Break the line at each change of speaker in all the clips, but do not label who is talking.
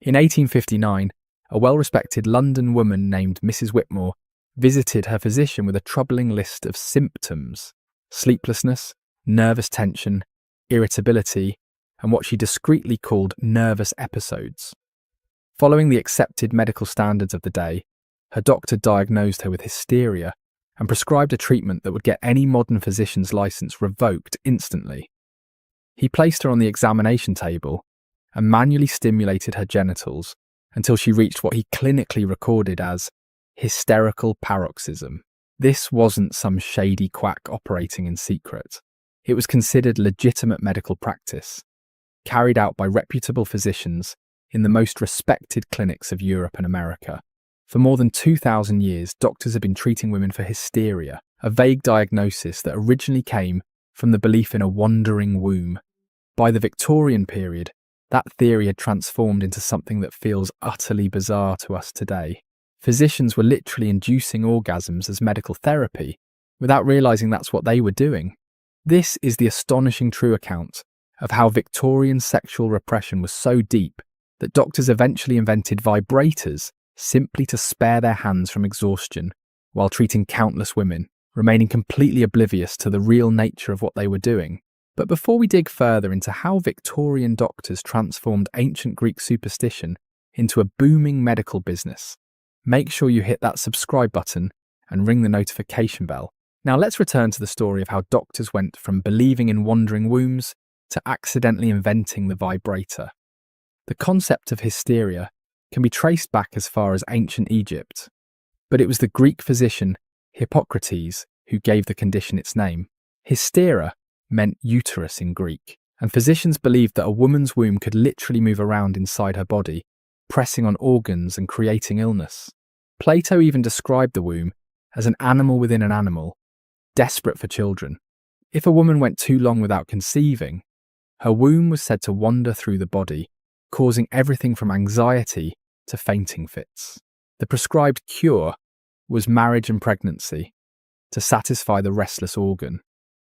In 1859, a well-respected London woman named Mrs. Whitmore visited her physician with a troubling list of symptoms: sleeplessness, nervous tension, irritability, and what she discreetly called nervous episodes. Following the accepted medical standards of the day, her doctor diagnosed her with hysteria and prescribed a treatment that would get any modern physician's license revoked instantly. He placed her on the examination table and manually stimulated her genitals until she reached what he clinically recorded as hysterical paroxysm. This wasn't some shady quack operating in secret. It was considered legitimate medical practice, carried out by reputable physicians in the most respected clinics of Europe and America. For more than 2,000 years, doctors have been treating women for hysteria, a vague diagnosis that originally came from the belief in a wandering womb. By the Victorian period, that theory had transformed into something that feels utterly bizarre to us today. Physicians were literally inducing orgasms as medical therapy, without realizing that's what they were doing. This is the astonishing true account of how Victorian sexual repression was so deep that doctors eventually invented vibrators simply to spare their hands from exhaustion while treating countless women, remaining completely oblivious to the real nature of what they were doing. But before we dig further into how Victorian doctors transformed ancient Greek superstition into a booming medical business, make sure you hit that subscribe button and ring the notification bell. Now let's return to the story of how doctors went from believing in wandering wombs to accidentally inventing the vibrator. The concept of hysteria can be traced back as far as ancient Egypt, but it was the Greek physician Hippocrates who gave the condition its name. Hystera meant uterus in Greek, and physicians believed that a woman's womb could literally move around inside her body, pressing on organs and creating illness. Plato even described the womb as an animal within an animal, desperate for children. If a woman went too long without conceiving, her womb was said to wander through the body, causing everything from anxiety to fainting fits. The prescribed cure was marriage and pregnancy to satisfy the restless organ.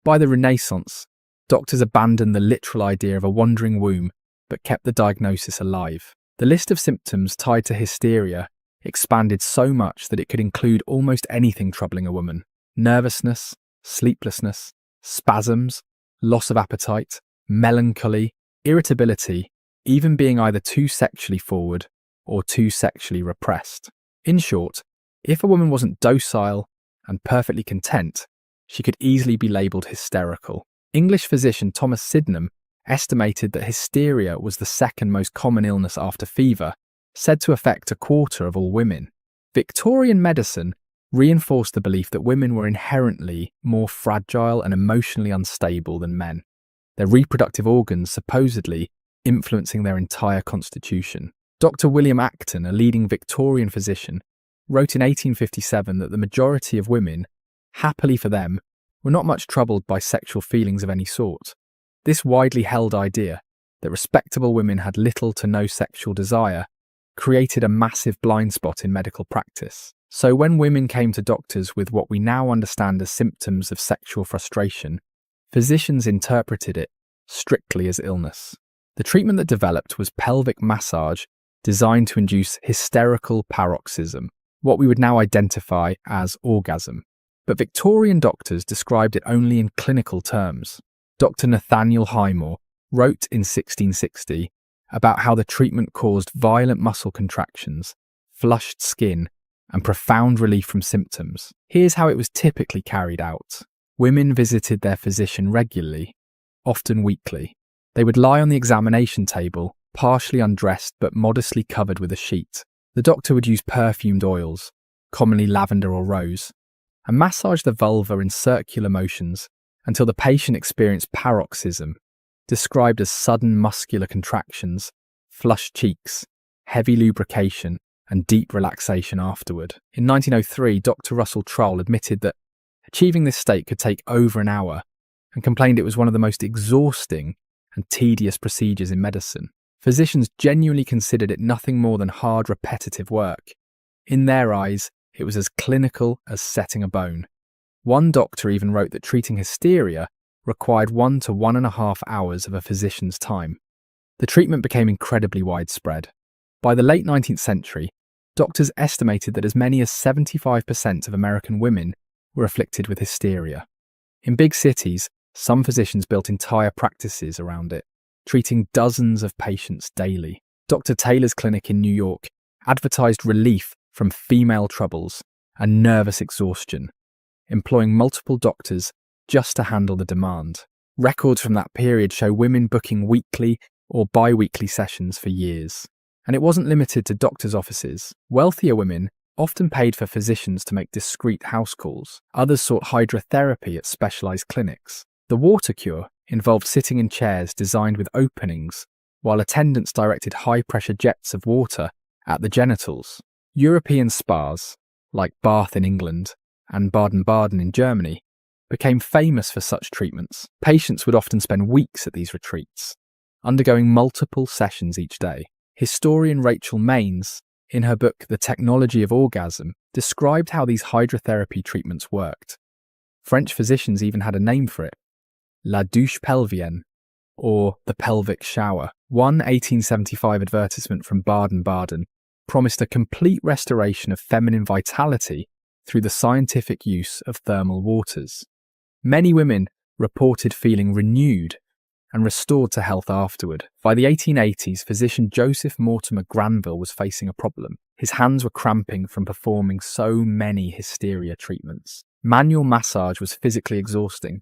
By the Renaissance, doctors abandoned the literal idea of a wandering womb but kept the diagnosis alive. The list of symptoms tied to hysteria expanded so much that it could include almost anything troubling a woman: nervousness, sleeplessness, spasms, loss of appetite, melancholy, irritability, even being either too sexually forward or too sexually repressed. In short, if a woman wasn't docile and perfectly content, she could easily be labelled hysterical. English physician Thomas Sydenham estimated that hysteria was the second most common illness after fever, said to affect a quarter of all women. Victorian medicine reinforced the belief that women were inherently more fragile and emotionally unstable than men, their reproductive organs supposedly influencing their entire constitution. Dr. William Acton, a leading Victorian physician, wrote in 1857 that the majority of women, happily for them, were not much troubled by sexual feelings of any sort. This widely held idea that respectable women had little to no sexual desire created a massive blind spot in medical practice. So when women came to doctors with what we now understand as symptoms of sexual frustration, physicians interpreted it strictly as illness. The treatment that developed was pelvic massage designed to induce hysterical paroxysm, what we would now identify as orgasm. But Victorian doctors described it only in clinical terms. Dr. Nathaniel Highmore wrote in 1660 about how the treatment caused violent muscle contractions, flushed skin, and profound relief from symptoms. Here's how it was typically carried out. Women visited their physician regularly, often weekly. They would lie on the examination table, partially undressed but modestly covered with a sheet. The doctor would use perfumed oils, commonly lavender or rose, and massage the vulva in circular motions until the patient experienced paroxysm, described as sudden muscular contractions, flushed cheeks, heavy lubrication, and deep relaxation afterward. In 1903, Dr. Russell Troll admitted that achieving this state could take over an hour and complained it was one of the most exhausting and tedious procedures in medicine. Physicians genuinely considered it nothing more than hard, repetitive work. In their eyes, it was as clinical as setting a bone. One doctor even wrote that treating hysteria required 1 to 1.5 hours of a physician's time. The treatment became incredibly widespread. By the late 19th century, doctors estimated that as many as 75% of American women were afflicted with hysteria. In big cities, some physicians built entire practices around it, treating dozens of patients daily. Dr. Taylor's clinic in New York advertised relief from female troubles and nervous exhaustion, employing multiple doctors just to handle the demand. Records from that period show women booking weekly or bi-weekly sessions for years. And it wasn't limited to doctors' offices. Wealthier women often paid for physicians to make discreet house calls. Others sought hydrotherapy at specialized clinics. The water cure involved sitting in chairs designed with openings, while attendants directed high-pressure jets of water at the genitals. European spas, like Bath in England and Baden-Baden in Germany, became famous for such treatments. Patients would often spend weeks at these retreats, undergoing multiple sessions each day. Historian Rachel Maines, in her book The Technology of Orgasm, described how these hydrotherapy treatments worked. French physicians even had a name for it: la douche pelvienne, or the pelvic shower. One 1875 advertisement from Baden-Baden promised a complete restoration of feminine vitality through the scientific use of thermal waters. Many women reported feeling renewed and restored to health afterward. By the 1880s, physician Joseph Mortimer Granville was facing a problem. His hands were cramping from performing so many hysteria treatments. Manual massage was physically exhausting,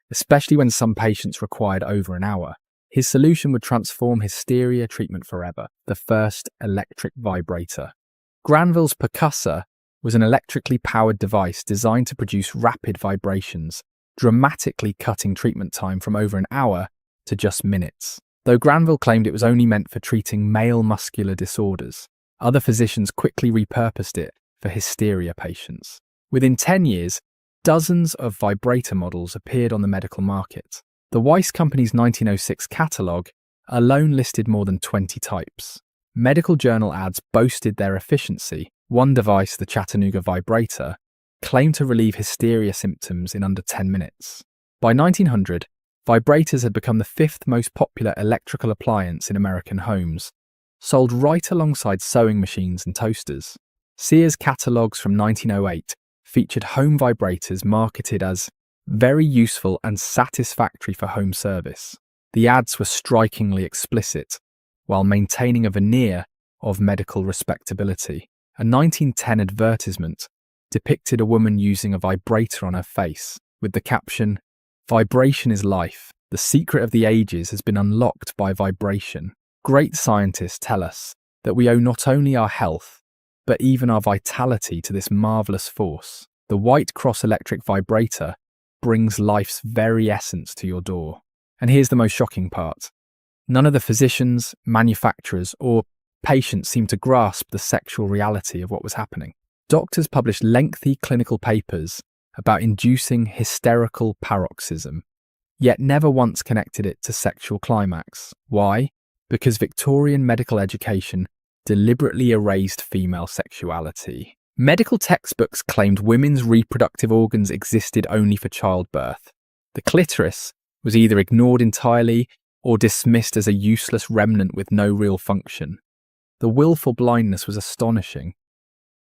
especially when some patients required over an hour. His solution would transform hysteria treatment forever: the first electric vibrator. Granville's percussor was an electrically powered device designed to produce rapid vibrations, dramatically cutting treatment time from over an hour to just minutes. Though Granville claimed it was only meant for treating male muscular disorders, other physicians quickly repurposed it for hysteria patients. Within 10 years, dozens of vibrator models appeared on the medical market. The Weiss Company's 1906 catalogue alone listed more than 20 types. Medical journal ads boasted their efficiency. One device, the Chattanooga vibrator, claimed to relieve hysteria symptoms in under 10 minutes. By 1900, vibrators had become the fifth most popular electrical appliance in American homes, sold right alongside sewing machines and toasters. Sears catalogues from 1908 featured home vibrators marketed as very useful and satisfactory for home service. The ads were strikingly explicit, while maintaining a veneer of medical respectability. A 1910 advertisement depicted a woman using a vibrator on her face, with the caption, "Vibration is life. The secret of the ages has been unlocked by vibration." Great scientists tell us that we owe not only our health, but even our vitality to this marvelous force. The White Cross electric vibrator brings life's very essence to your door. And here's the most shocking part. None of the physicians, manufacturers, or patients seemed to grasp the sexual reality of what was happening. Doctors published lengthy clinical papers about inducing hysterical paroxysm, yet never once connected it to sexual climax. Why? Because Victorian medical education deliberately erased female sexuality. Medical textbooks claimed women's reproductive organs existed only for childbirth. The clitoris was either ignored entirely or dismissed as a useless remnant with no real function. The willful blindness was astonishing.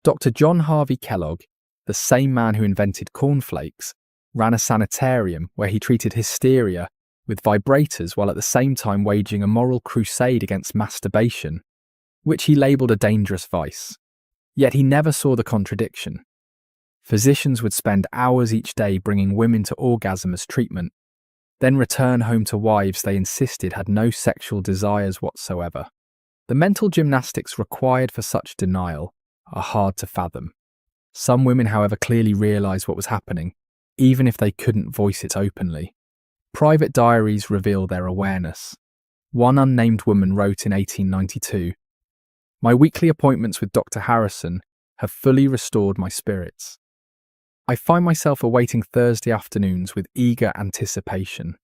Dr. John Harvey Kellogg, the same man who invented cornflakes, ran a sanitarium where he treated hysteria with vibrators while at the same time waging a moral crusade against masturbation, which he labelled a dangerous vice. Yet he never saw the contradiction. Physicians would spend hours each day bringing women to orgasm as treatment, then return home to wives they insisted had no sexual desires whatsoever. The mental gymnastics required for such denial are hard to fathom. Some women, however, clearly realised what was happening, even if they couldn't voice it openly. Private diaries reveal their awareness. One unnamed woman wrote in 1892, "My weekly appointments with Dr. Harrison have fully restored my spirits. I find myself awaiting Thursday afternoons with eager anticipation."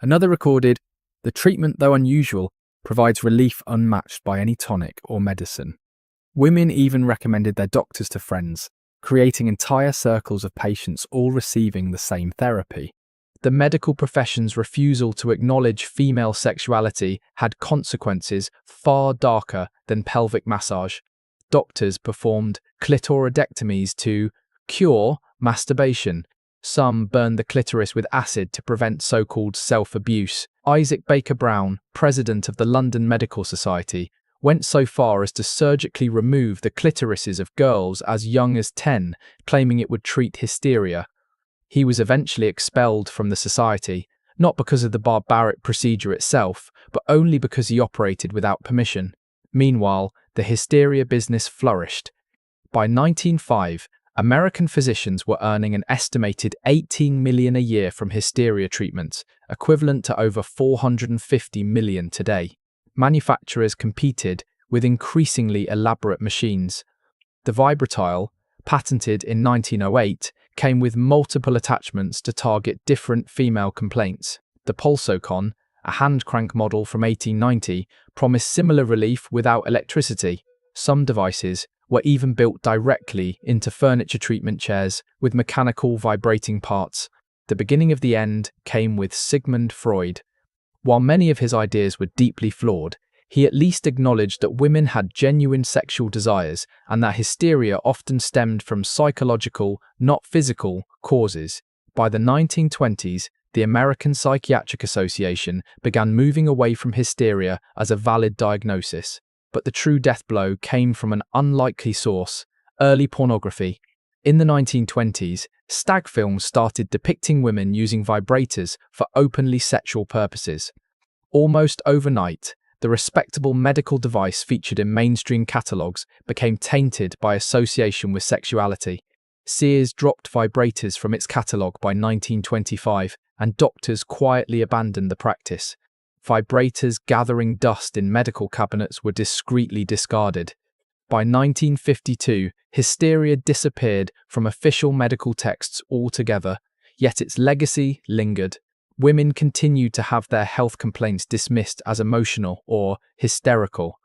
Another recorded, "The treatment, though unusual, provides relief unmatched by any tonic or medicine." Women even recommended their doctors to friends, creating entire circles of patients all receiving the same therapy. The medical profession's refusal to acknowledge female sexuality had consequences far darker than pelvic massage. Doctors performed clitoridectomies to cure masturbation. Some burned the clitoris with acid to prevent so-called self-abuse. Isaac Baker Brown, president of the London Medical Society, went so far as to surgically remove the clitorises of girls as young as 10, claiming it would treat hysteria. He was eventually expelled from the society, not because of the barbaric procedure itself, but only because he operated without permission. Meanwhile, the hysteria business flourished. By 1905, American physicians were earning an estimated $18 million a year from hysteria treatments, equivalent to over $450 million today. Manufacturers competed with increasingly elaborate machines. The vibratile, patented in 1908, came with multiple attachments to target different female complaints. The Pulsocon, a hand crank model from 1890, promised similar relief without electricity. Some devices were even built directly into furniture treatment chairs with mechanical vibrating parts. The beginning of the end came with Sigmund Freud. While many of his ideas were deeply flawed, he at least acknowledged that women had genuine sexual desires and that hysteria often stemmed from psychological, not physical, causes. By the 1920s, the American Psychiatric Association began moving away from hysteria as a valid diagnosis. But the true death blow came from an unlikely source: early pornography. In the 1920s, stag films started depicting women using vibrators for openly sexual purposes. Almost overnight, the respectable medical device featured in mainstream catalogues became tainted by association with sexuality. Sears dropped vibrators from its catalogue by 1925, and doctors quietly abandoned the practice. Vibrators gathering dust in medical cabinets were discreetly discarded. By 1952, hysteria disappeared from official medical texts altogether, yet its legacy lingered. Women continued to have their health complaints dismissed as emotional or hysterical.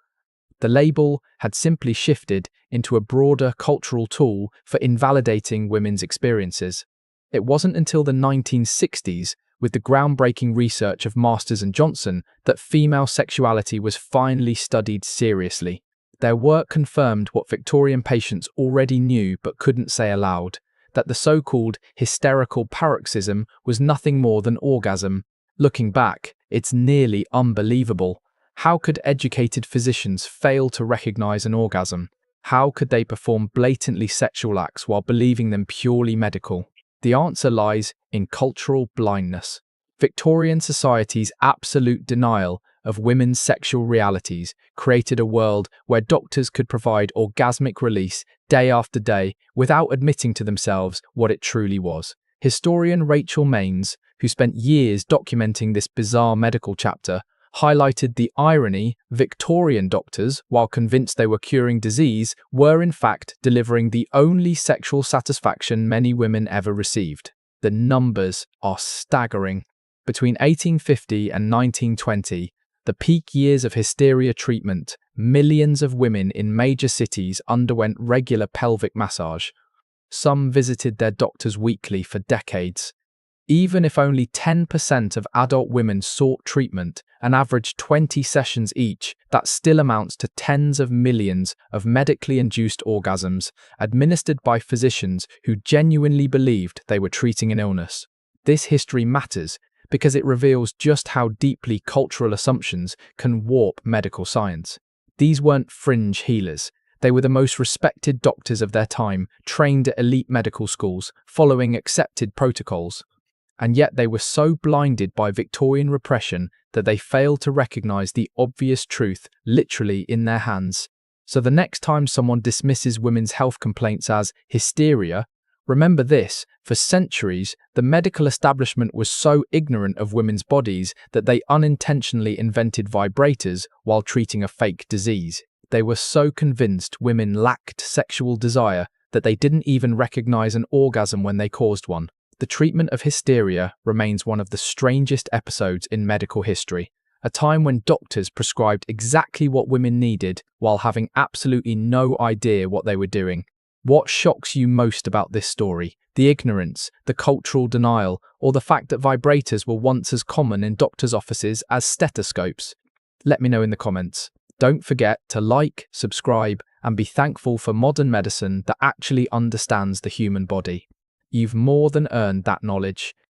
The label had simply shifted into a broader cultural tool for invalidating women's experiences. It wasn't until the 1960s, with the groundbreaking research of Masters and Johnson, that female sexuality was finally studied seriously. Their work confirmed what Victorian patients already knew but couldn't say aloud, that the so-called hysterical paroxysm was nothing more than orgasm. Looking back, it's nearly unbelievable. How could educated physicians fail to recognize an orgasm? How could they perform blatantly sexual acts while believing them purely medical? The answer lies in cultural blindness. Victorian society's absolute denial of women's sexual realities created a world where doctors could provide orgasmic release day after day without admitting to themselves what it truly was. Historian Rachel Maines, who spent years documenting this bizarre medical chapter, highlighted the irony: Victorian doctors, while convinced they were curing disease, were in fact delivering the only sexual satisfaction many women ever received. The numbers are staggering. Between 1850 and 1920, the peak years of hysteria treatment, millions of women in major cities underwent regular pelvic massage. Some visited their doctors weekly for decades. Even if only 10% of adult women sought treatment and averaged 20 sessions each, that still amounts to tens of millions of medically induced orgasms administered by physicians who genuinely believed they were treating an illness. This history matters because it reveals just how deeply cultural assumptions can warp medical science. These weren't fringe healers. They were the most respected doctors of their time, trained at elite medical schools, following accepted protocols. And yet they were so blinded by Victorian repression that they failed to recognize the obvious truth literally in their hands. So the next time someone dismisses women's health complaints as hysteria, remember this: for centuries, the medical establishment was so ignorant of women's bodies that they unintentionally invented vibrators while treating a fake disease. They were so convinced women lacked sexual desire that they didn't even recognize an orgasm when they caused one. The treatment of hysteria remains one of the strangest episodes in medical history, a time when doctors prescribed exactly what women needed while having absolutely no idea what they were doing. What shocks you most about this story? The ignorance, the cultural denial, or the fact that vibrators were once as common in doctors' offices as stethoscopes? Let me know in the comments. Don't forget to like, subscribe, and be thankful for modern medicine that actually understands the human body. You've more than earned that knowledge.